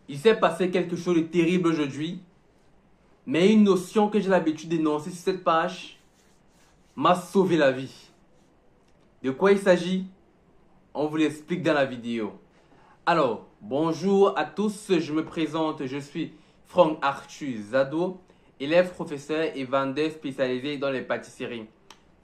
Il s'est passé quelque chose de terrible aujourd'hui, mais une notion que j'ai l'habitude d'énoncer sur cette page m'a sauvé la vie. De quoi il s'agit? On vous l'explique dans la vidéo. Alors, bonjour à tous, je me présente, je suis Franck Arthur Zado, élève, professeur et vendeur spécialisé dans les pâtisseries.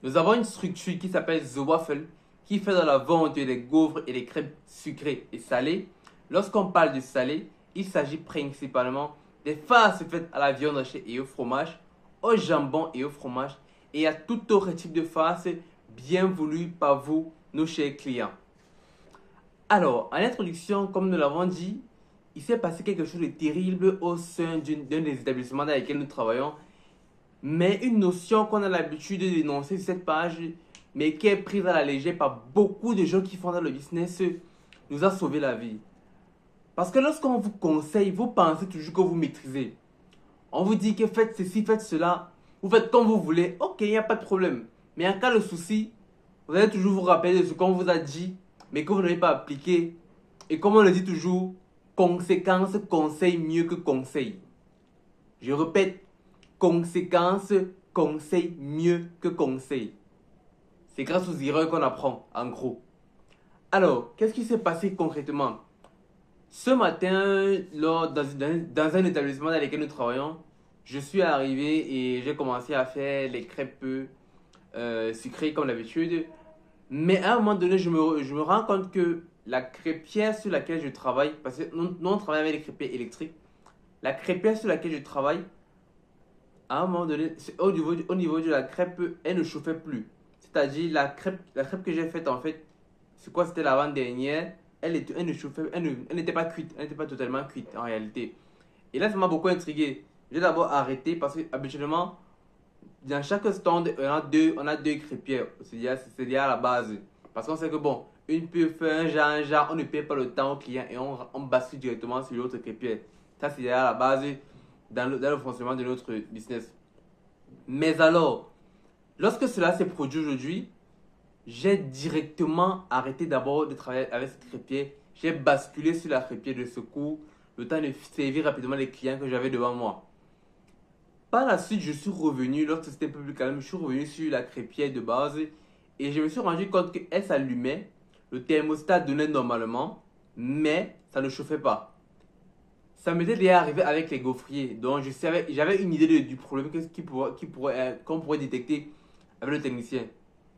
Nous avons une structure qui s'appelle The Waffle, qui fait de la vente des gaufres et des crêpes sucrées et salées. Lorsqu'on parle de salé, il s'agit principalement des farces faites à la viande hachée et au fromage, au jambon et au fromage, et à tout autre type de farce bien voulu par vous, nos chers clients. Alors, en introduction, comme nous l'avons dit, il s'est passé quelque chose de terrible au sein d'un des établissements dans lesquels nous travaillons, mais une notion qu'on a l'habitude de dénoncer sur cette page, mais qui est prise à la légère par beaucoup de gens qui font dans le business, nous a sauvé la vie. Parce que lorsqu'on vous conseille, vous pensez toujours que vous maîtrisez. On vous dit que faites ceci, faites cela, vous faites comme vous voulez, ok, il n'y a pas de problème. Mais en cas de souci, vous allez toujours vous rappeler de ce qu'on vous a dit, mais que vous n'avez pas appliqué. Et comme on le dit toujours, conséquence conseille mieux que conseil. Je répète, conséquence conseille mieux que conseil. C'est grâce aux erreurs qu'on apprend, en gros. Alors, qu'est-ce qui s'est passé concrètement? Ce matin, dans un établissement dans lequel nous travaillons, je suis arrivé et j'ai commencé à faire les crêpes sucrées comme d'habitude. Mais à un moment donné, je me rends compte que la crêpière sur laquelle je travaille, parce que nous on travaille avec les crêpières électriques, la crêpière sur laquelle je travaille, à un moment donné, au niveau de la crêpe, elle ne chauffait plus. C'est-à-dire la crêpe que j'ai faite en fait, c'est quoi? C'était l'avant-dernière. Elle ne chauffait, elle n'était pas cuite, elle n'était pas totalement cuite en réalité. Et là, ça m'a beaucoup intrigué. J'ai d'abord arrêté parce que habituellement, dans chaque stand, on a deux crêpières. C'est déjà à la base. Parce qu'on sait que bon, une peut faire un genre, on ne perd pas le temps au client et on bascule directement sur l'autre crêpière. Ça, c'est déjà à la base dans le fonctionnement de notre business. Mais alors, lorsque cela s'est produit aujourd'hui, j'ai directement arrêté d'abord de travailler avec cette crêpière. J'ai basculé sur la crêpière de secours, le temps de servir rapidement les clients que j'avais devant moi. Par la suite, je suis revenu, lorsque c'était un peu plus calme, je suis revenu sur la crêpière de base et je me suis rendu compte qu'elle s'allumait, le thermostat donnait normalement, mais ça ne chauffait pas. Ça m'était déjà arrivé avec les gaufriers, donc j'avais une idée du problème qu'on pourrait détecter avec le technicien.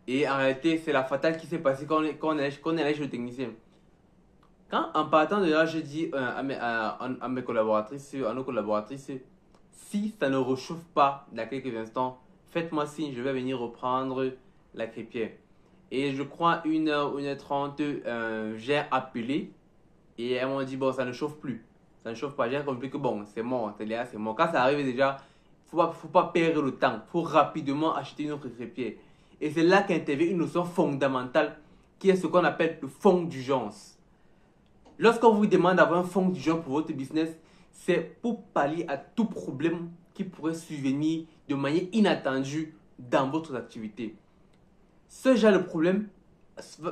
Et en réalité, c'est la fatale qui s'est passée quand on est allé chez le technicien. Quand en partant de là, j'ai dit à mes collaboratrices, à nos collaboratrices, si ça ne réchauffe pas dans quelques instants, faites-moi signe, je vais venir reprendre la crêpière. Et je crois 1h30, j'ai appelé et elles m'ont dit, bon, ça ne chauffe plus. Ça ne chauffe pas. J'ai compris que bon, c'est mort, c'est mort. Quand ça arrive déjà, faut pas perdre le temps. Il faut rapidement acheter une autre crêpière. Et c'est là qu'intervient une notion fondamentale qui est ce qu'on appelle le fonds d'urgence. Lorsqu'on vous demande d'avoir un fonds d'urgence pour votre business, c'est pour pallier à tout problème qui pourrait survenir de manière inattendue dans votre activité. Ce genre de problème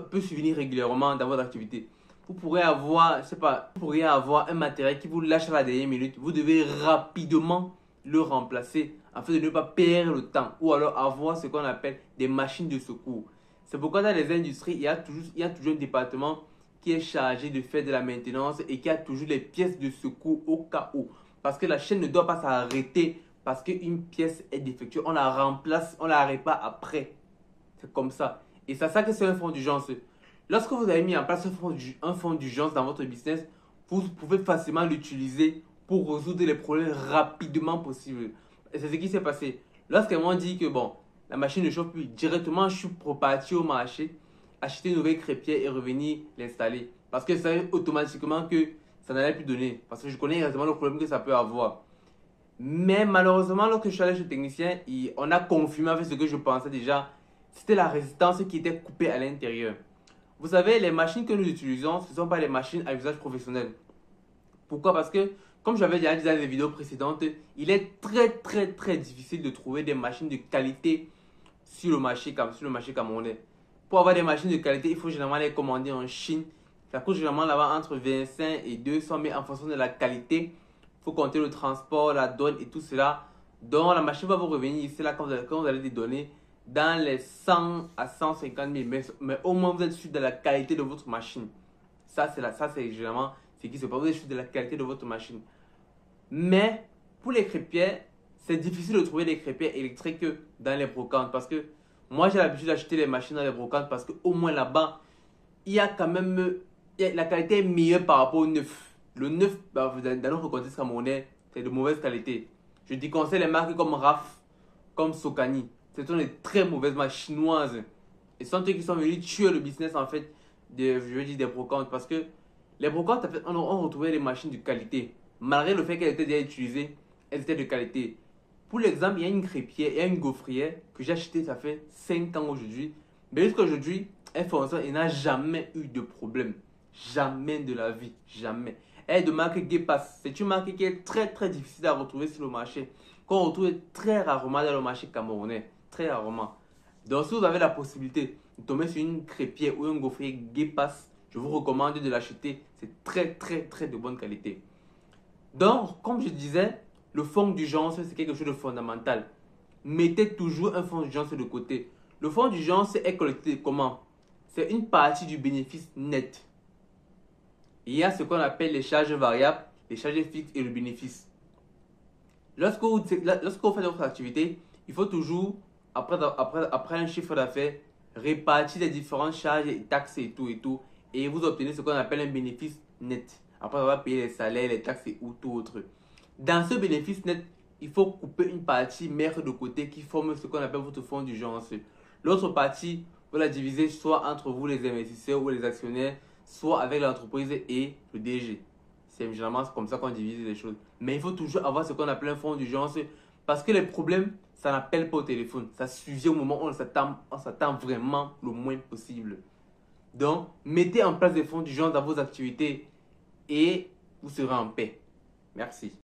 peut survenir régulièrement dans votre activité. Vous pourrez avoir, je sais pas, vous pourriez avoir un matériel qui vous lâche à la dernière minute. Vous devez rapidement le remplacer afin de ne pas perdre le temps ou alors avoir ce qu'on appelle des machines de secours. C'est pourquoi dans les industries, il y a toujours un département qui est chargé de faire de la maintenance et qui a toujours les pièces de secours au cas où. Parce que la chaîne ne doit pas s'arrêter parce qu'une pièce est défectueuse. On la remplace, on la répare après. C'est comme ça. Et c'est ça que c'est un fonds d'urgence. Lorsque vous avez mis en place un fonds d'urgence dans votre business, vous pouvez facilement l'utiliser pour résoudre les problèmes rapidement possible. Et c'est ce qui s'est passé. Lorsqu'elles m'ont dit que bon, la machine ne chauffe plus, directement je suis reparti au marché, acheter une nouvelle crêpière et revenir l'installer. Parce que je savais automatiquement que ça n'allait plus donner. Parce que je connais exactement le problème que ça peut avoir. Mais malheureusement, lorsque je suis allé chez le technicien, on a confirmé avec ce que je pensais déjà. C'était la résistance qui était coupée à l'intérieur. Vous savez, les machines que nous utilisons, ce ne sont pas les machines à usage professionnel. Pourquoi? Parce que, comme j'avais déjà dit dans les vidéos précédentes, il est très difficile de trouver des machines de qualité sur le marché camerounais. Pour avoir des machines de qualité, il faut généralement les commander en Chine Ça coûte généralement là-bas entre 25 et 200, mais en fonction de la qualité, il faut compter le transport, la douane et tout cela. Donc la machine va vous revenir ici là quand vous allez les donner dans les 100 à 150 000. Mais au moins vous êtes sûr de la qualité de votre machine. Ça c'est généralement ce qui se passe. Vous êtes sûr de la qualité de votre machine. Mais pour les crêpières, c'est difficile de trouver des crêpières électriques dans les brocantes. Parce que moi j'ai l'habitude d'acheter les machines dans les brocantes parce qu'au moins là-bas, il y a quand même la qualité est meilleure par rapport au neuf. Le neuf, dans notre contexte camerounais, c'est de mauvaise qualité. Je déconseille les marques comme RAF, comme Sokani. Ce sont des très mauvaises marques chinoises. Et ce sont eux qui sont venus tuer le business en fait, je veux dire des brocantes. Parce que les brocantes, en fait, on retrouvait des machines de qualité. Malgré le fait qu'elles étaient déjà utilisées, elles étaient de qualité. Pour l'exemple, il y a une crêpière, il y a une gaufrière que j'ai achetée, ça fait 5 ans aujourd'hui. Mais jusqu'à aujourd'hui, elle fonctionne et n'a jamais eu de problème. Jamais de la vie, jamais. Elle est de marque Guépas. C'est une marque qui est très très difficile à retrouver sur le marché. Qu'on retrouve très rarement dans le marché camerounais. Très rarement. Donc si vous avez la possibilité de tomber sur une crêpière ou un gaufrier Guépas, je vous recommande de l'acheter. C'est très très très de bonne qualité. Donc, comme je disais, le fonds d'urgence, c'est quelque chose de fondamental. Mettez toujours un fonds d'urgence de côté. Le fonds d'urgence est collecté comment? C'est une partie du bénéfice net. Il y a ce qu'on appelle les charges variables, les charges fixes et le bénéfice. Lorsque vous faites votre activité, il faut toujours, après un chiffre d'affaires, répartir les différentes charges, et taxes et tout, et vous obtenez ce qu'on appelle un bénéfice net. Après avoir payé les salaires, les taxes et tout autre. Dans ce bénéfice net, il faut couper une partie, mettre de côté qui forme ce qu'on appelle votre fonds d'urgence. L'autre partie, vous la divisez soit entre vous les investisseurs ou les actionnaires, soit avec l'entreprise et le DG. C'est généralement comme ça qu'on divise les choses. Mais il faut toujours avoir ce qu'on appelle un fonds d'urgence parce que les problèmes, ça n'appelle pas au téléphone. Ça suffit au moment où on s'attend vraiment le moins possible. Donc, mettez en place des fonds d'urgence dans vos activités et vous serez en paix. Merci.